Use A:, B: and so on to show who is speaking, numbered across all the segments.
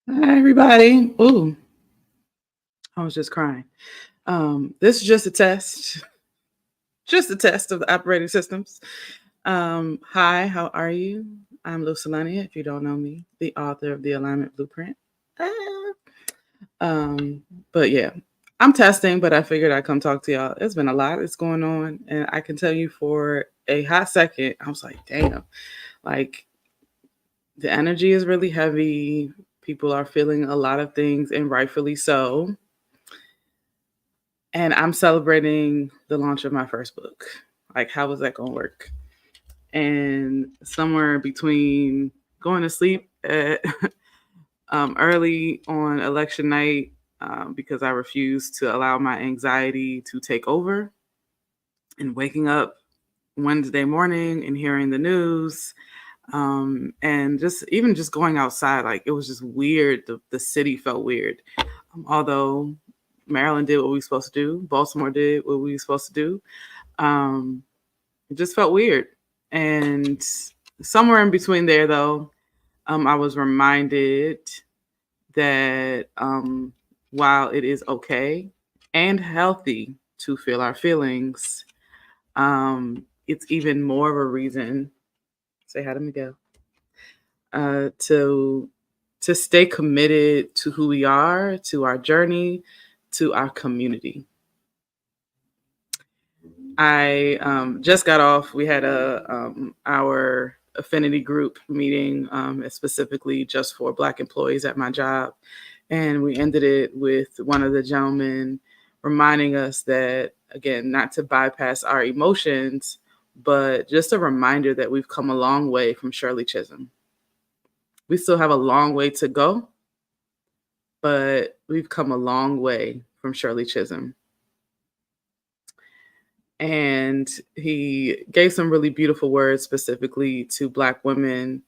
A: Hi, everybody. Ooh, I was just crying. This is just a test, just a test of the operating systems. Hi, how are you? I'm Lucelania, if you don't know me, the author of the Alignment Blueprint. Ah. Um, but yeah, I'm testing, but I figured I'd come talk to y'all. It's been a lot that's going on, and I can tell you for a hot second, I was like, damn, like the energy is really heavy. People are feeling a lot of things, and rightfully so. And I'm celebrating the launch of my first book. Like, how is that going to work? And somewhere between going to sleep at early on election night because I refused to allow my anxiety to take over, and waking up Wednesday morning and hearing the news, and just going outside, like it was just weird. The city felt weird, although Maryland did what we were supposed to do, Baltimore did what we were supposed to do. Um, it just felt weird. And somewhere in between there, though, I was reminded that while it is okay and healthy to feel our feelings, it's even more of a reason. Say hi to Miguel. To stay committed to who we are, to our journey, to our community. I just got off. We had our affinity group meeting, specifically just for Black employees at my job, and we ended it with one of the gentlemen reminding us that, again, not to bypass our emotions, but just a reminder that we've come a long way from Shirley Chisholm. We still have a long way to go, but we've come a long way from Shirley Chisholm. And he gave some really beautiful words specifically to Black women.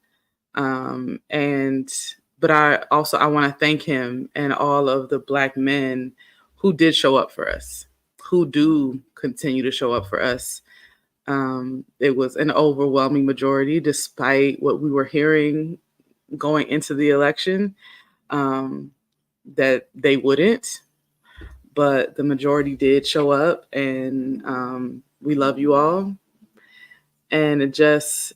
A: And but I want to thank him and all of the Black men who did show up for us, who do continue to show up for us. It was an overwhelming majority, despite what we were hearing going into the election, um, that they wouldn't. But the majority did show up, and we love you all. And it just,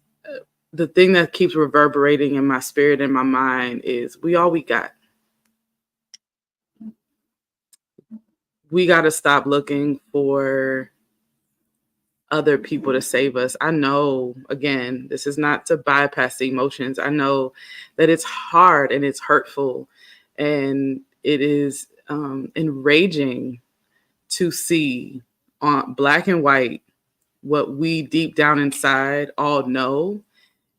A: the thing that keeps reverberating in my spirit and my mind is we all we got. We got to stop looking for other people to save us. I know, again, this is not to bypass the emotions. I know that it's hard and it's hurtful and it is enraging to see on Black and white what we deep down inside all know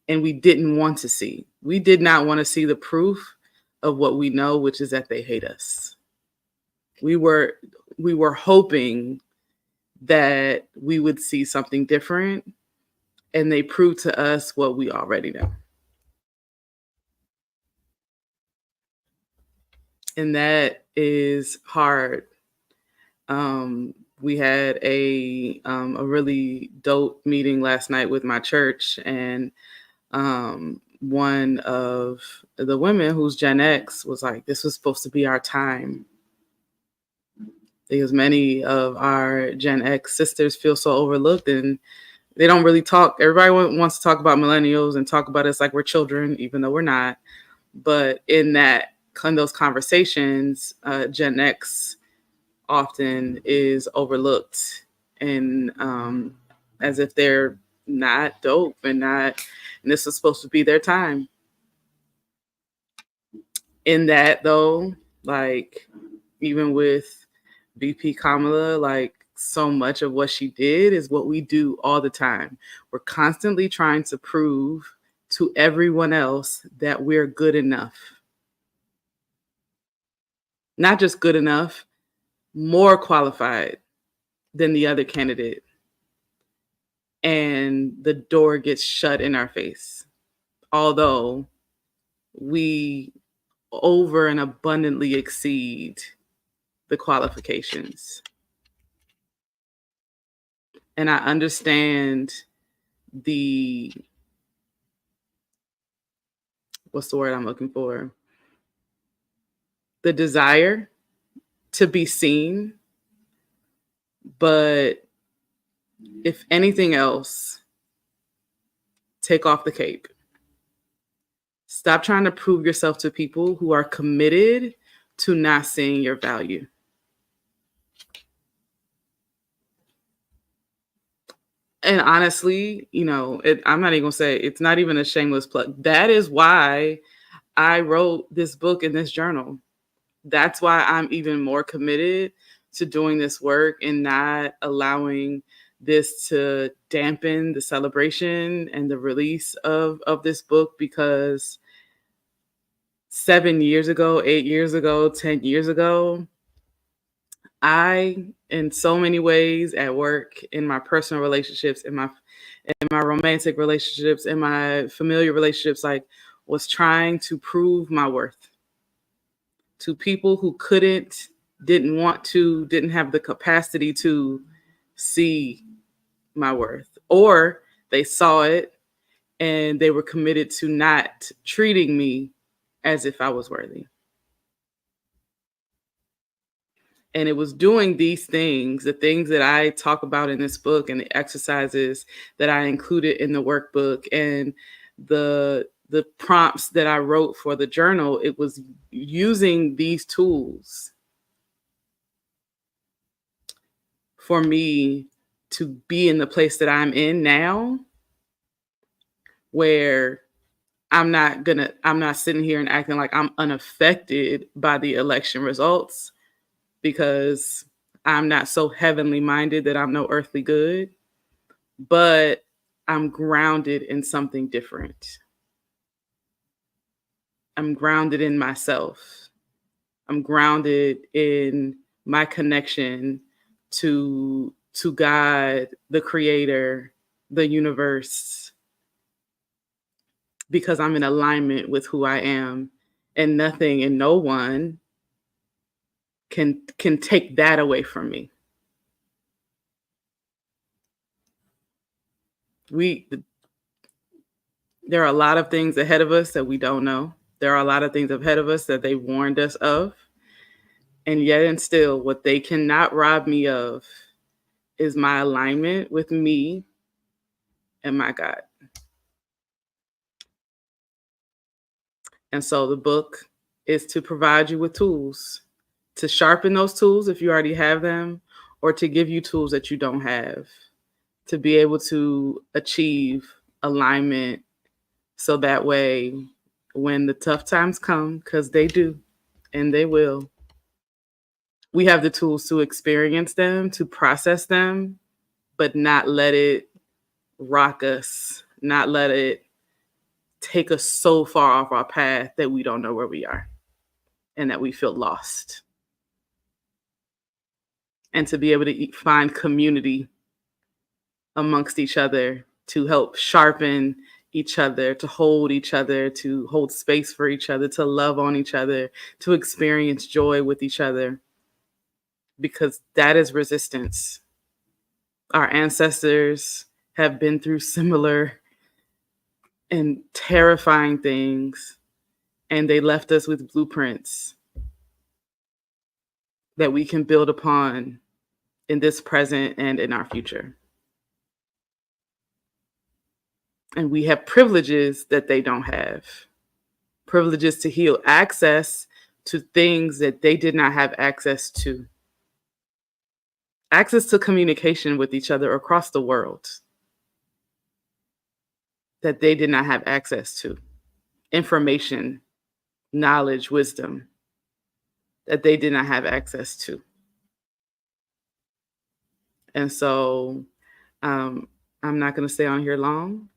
A: and we didn't want to see. We did not want to see the proof of what we know, which is that they hate us. We were hoping that we would see something different, and they proved to us what we already know. And that is hard. We had a really dope meeting last night with my church, and one of the women who's Gen X was like, "This was supposed to be our time." Because many of our Gen X sisters feel so overlooked, and they don't really talk. Everybody wants to talk about millennials and talk about us like we're children, even though we're not. But in those conversations, Gen X often is overlooked, and as if they're not dope and this is supposed to be their time. In that, though, like, even with VP Kamala, like, so much of what she did is what we do all the time. We're constantly trying to prove to everyone else that we're good enough. Not just good enough, more qualified than the other candidate. And the door gets shut in our face. Although we over and abundantly exceed the qualifications. And I understand what's the word I'm looking for? the desire to be seen, but if anything else, take off the cape. Stop trying to prove yourself to people who are committed to not seeing your value. And honestly, I'm not even gonna say it's not even a shameless plug. That is why I wrote this book and this journal. That's why I'm even more committed to doing this work and not allowing this to dampen the celebration and the release of this book, because 7 years ago, 8 years ago, 10 years ago, I, in so many ways at work, in my personal relationships, in my romantic relationships, in my familiar relationships, like, was trying to prove my worth to people who couldn't, didn't want to, didn't have the capacity to see my worth, or they saw it and they were committed to not treating me as if I was worthy. And it was doing these things, the things that I talk about in this book and the exercises that I included in the workbook and the prompts that I wrote for the journal. It was using these tools for me to be in the place that I'm in now, where I'm not sitting here and acting like I'm unaffected by the election results, because I'm not so heavenly minded that I'm no earthly good, but I'm grounded in something different. I'm grounded in myself. I'm grounded in my connection to God, the creator, the universe, because I'm in alignment with who I am, and nothing and no one can take that away from me. There are a lot of things ahead of us that we don't know. There are a lot of things ahead of us that they warned us of. And yet and still, what they cannot rob me of is my alignment with me and my God. And so the book is to provide you with tools, to sharpen those tools if you already have them, or to give you tools that you don't have, to be able to achieve alignment, so that way when the tough times come, because they do and they will, we have the tools to experience them, to process them, but not let it rock us, not let it take us so far off our path that we don't know where we are and that we feel lost. And to be able to find community amongst each other, to help sharpen each other, to hold space for each other, to love on each other, to experience joy with each other, because that is resistance. Our ancestors have been through similar and terrifying things, and they left us with blueprints that we can build upon in this present and in our future. And we have privileges that they don't have. Privileges to heal, access to things that they did not have access to. Access to communication with each other across the world that they did not have access to. Information, knowledge, wisdom that they did not have access to. And so I'm not going to stay on here long.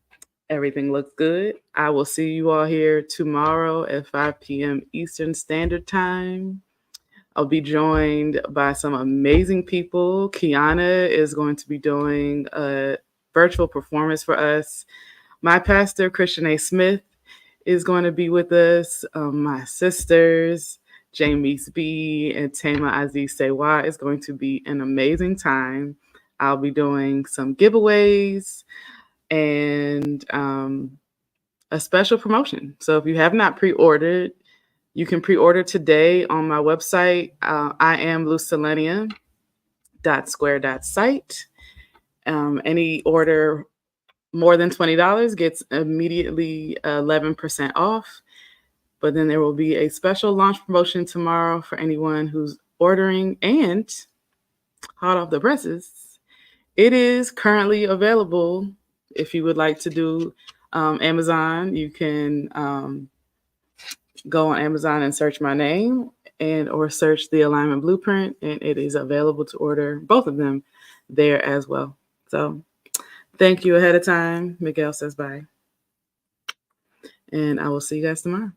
A: Everything looks good. I will see you all here tomorrow at 5 p.m. Eastern Standard Time. I'll be joined by some amazing people. Kiana is going to be doing a virtual performance for us. My pastor, Christian A. Smith, is going to be with us. My sisters, Jamie B. and Tama Aziz Sewa, is going to be an amazing time. I'll be doing some giveaways and a special promotion. So if you have not pre-ordered You can pre-order today on my website. I am Lucelenia.square.site. Any order more than $20 gets immediately 11% off. But then there will be a special launch promotion tomorrow for anyone who's ordering. And hot off the presses, it is currently available. If you would like to do Amazon, you can go on Amazon and search my name or search the Alignment Blueprint, and it is available to order both of them there as well. So thank you ahead of time. Miguel says bye. And I will see you guys tomorrow.